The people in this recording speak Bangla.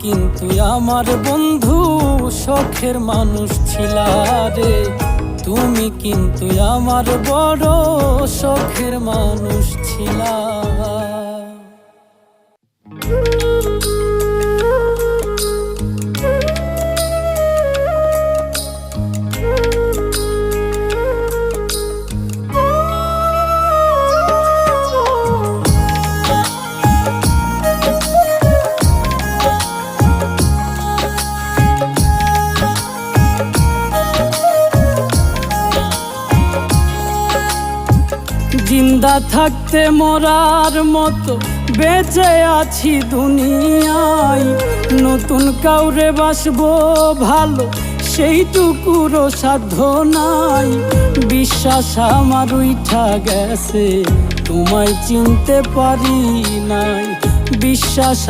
কিন্তু আমার বন্ধু শখের মানুষ ছিলা রে, তুমি কিন্তু আমার বড় শখের মানুষ ছিলা। জিন্দা থাকতে মরার মতো বেঁচে আছি দুনিয়ায়, নতুন কাউরে বাসবো ভালো সেইটুকুরও সাধ্য নাই। বিশ্বাস আমার উইঠা গেছে, তোমায় চিনতে পারি নাই। বিশ্বাস